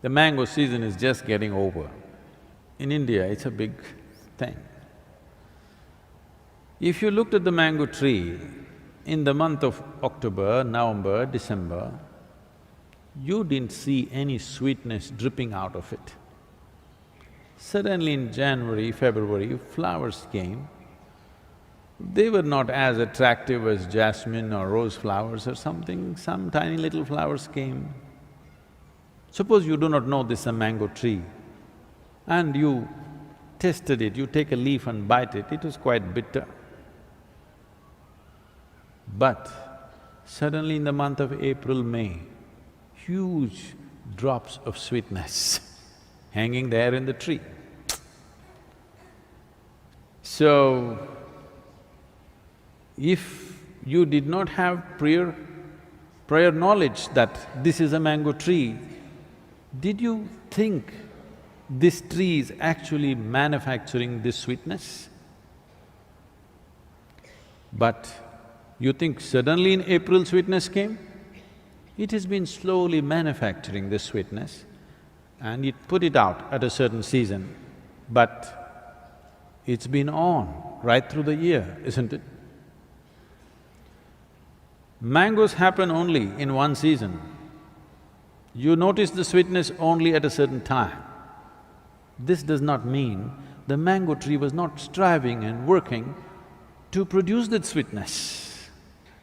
The mango season is just getting over. In India, it's a big thing. If you looked at the mango tree in the month of October, November, December, you didn't see any sweetness dripping out of it. Suddenly in January, February, flowers came. They were not as attractive as jasmine or rose flowers or something, some tiny little flowers came. Suppose you do not know this is a mango tree and you tasted it, you take a leaf and bite it, it was quite bitter. But suddenly in the month of April, May, huge drops of sweetness hanging there in the tree. So, if you did not have prior knowledge that this is a mango tree, did you think this tree is actually manufacturing this sweetness? But you think suddenly in April sweetness came? It has been slowly manufacturing this sweetness and it put it out at a certain season, but it's been on right through the year, isn't it? Mangoes happen only in one season. You notice the sweetness only at a certain time. This does not mean the mango tree was not striving and working to produce that sweetness.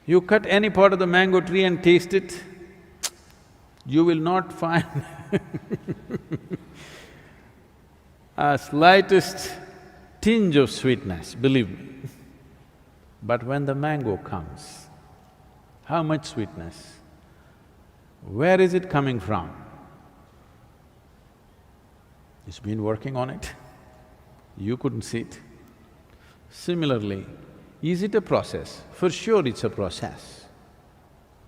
You cut any part of the mango tree and taste it, you will not find a slightest tinge of sweetness, believe me. But when the mango comes, how much sweetness? Where is it coming from? It's been working on it, you couldn't see it. Similarly, is it a process? For sure it's a process.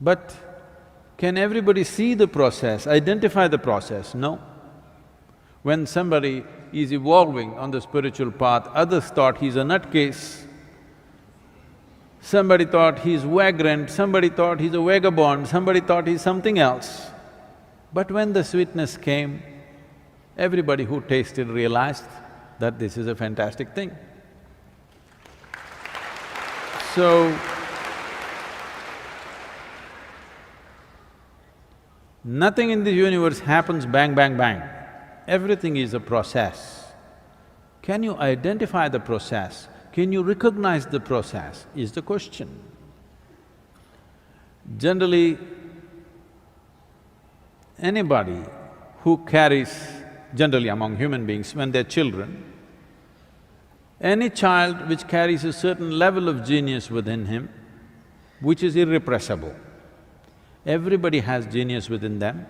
But can everybody see the process, identify the process? No. When somebody is evolving on the spiritual path, others thought he's a nutcase. Somebody thought he's vagrant, somebody thought he's a vagabond, somebody thought he's something else. But when the sweetness came, everybody who tasted realized that this is a fantastic thing. So, nothing in the universe happens bang, bang, bang. Everything is a process. Can you identify the process? Can you recognize the process, is the question. Generally, anybody who carries, generally among human beings, when they're children, any child which carries a certain level of genius within him, which is irrepressible. Everybody has genius within them,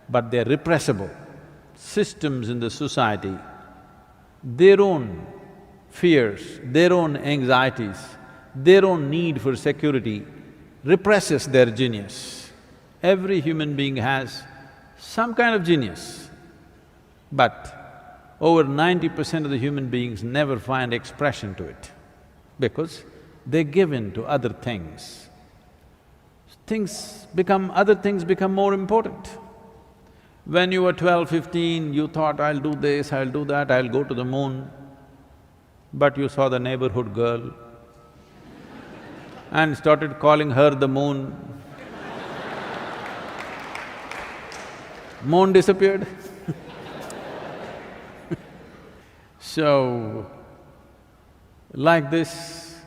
but they're repressible. Systems in the society, their own fears, their own anxieties, their own need for security represses their genius. Every human being has some kind of genius, but over 90% of the human beings never find expression to it because they give in to other things. Other things become more important. When you were 12, 15, you thought, I'll do this, I'll do that, I'll go to the moon. But you saw the neighborhood girl and started calling her the moon. Moon disappeared. So, like this,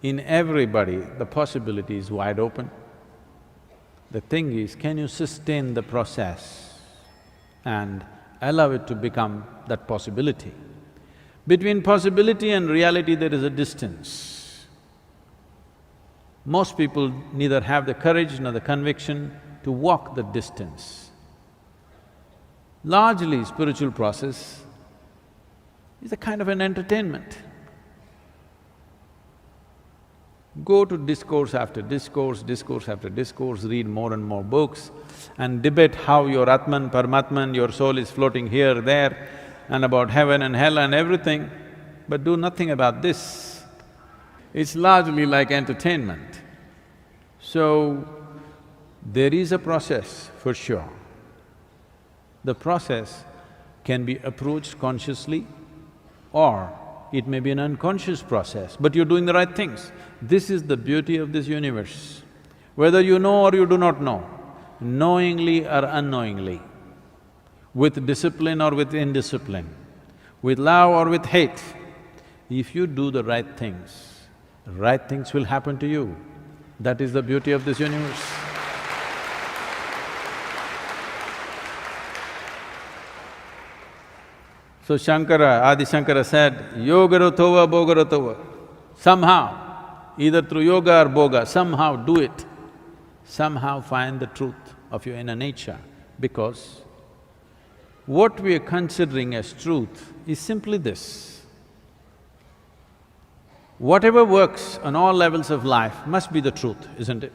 in everybody, the possibility is wide open. The thing is, can you sustain the process and allow it to become that possibility? Between possibility and reality, there is a distance. Most people neither have the courage nor the conviction to walk the distance. Largely, spiritual process is a kind of an entertainment. Go to discourse after discourse, discourse after discourse, read more and more books and debate how your Atman, Paramatman, your soul is floating here, there and about heaven and hell and everything, but do nothing about this. It's largely like entertainment. So, there is a process for sure. The process can be approached consciously or it may be an unconscious process, but you're doing the right things. This is the beauty of this universe. Whether you know or you do not know, knowingly or unknowingly, with discipline or with indiscipline, with love or with hate, if you do the right things will happen to you. That is the beauty of this universe. So Adi Shankara said, yogaratova bhogaratova. Somehow, either through yoga or bhoga, somehow do it. Somehow find the truth of your inner nature, because what we are considering as truth is simply this. Whatever works on all levels of life must be the truth, isn't it?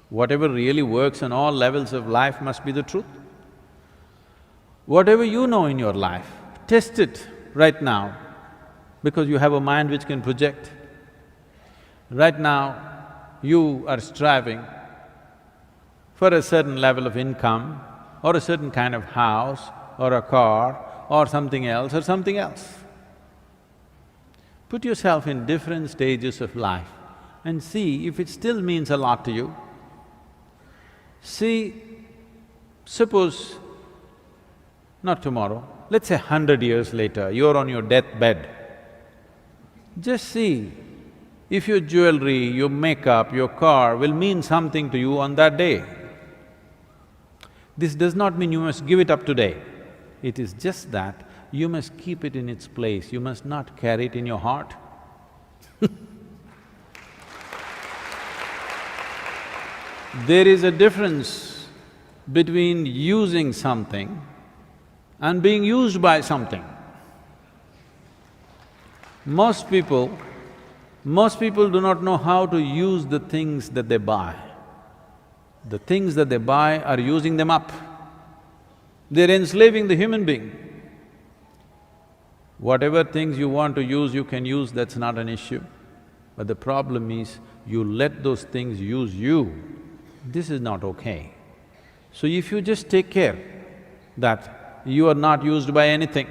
Whatever really works on all levels of life must be the truth. Whatever you know in your life, test it right now, because you have a mind which can project. Right now, you are striving for a certain level of income or a certain kind of house or a car or something else or something else. Put yourself in different stages of life and see if it still means a lot to you. See, suppose not tomorrow, let's say 100 years later, you're on your deathbed. Just see if your jewelry, your makeup, your car will mean something to you on that day. This does not mean you must give it up today. It is just that you must keep it in its place, you must not carry it in your heart. There is a difference between using something and being used by something. Most people do not know how to use the things that they buy. The things that they buy are using them up. They're enslaving the human being. Whatever things you want to use, you can use, that's not an issue. But the problem is, you let those things use you. This is not okay. So if you just take care that you are not used by anything,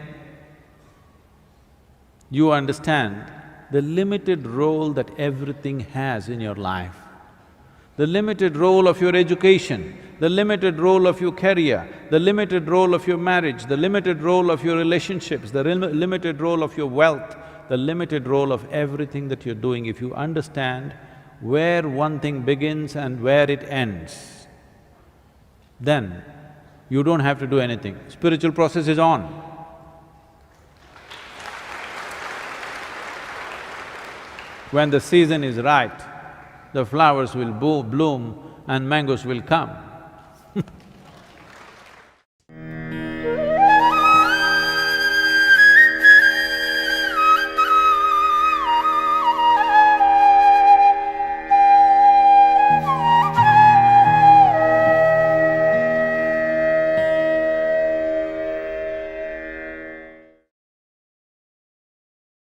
you understand the limited role that everything has in your life, the limited role of your education, the limited role of your career, the limited role of your marriage, the limited role of your relationships, the limited role of your wealth, the limited role of everything that you're doing. If you understand where one thing begins and where it ends, then you don't have to do anything. Spiritual process is on. When the season is right, the flowers will bloom and mangoes will come.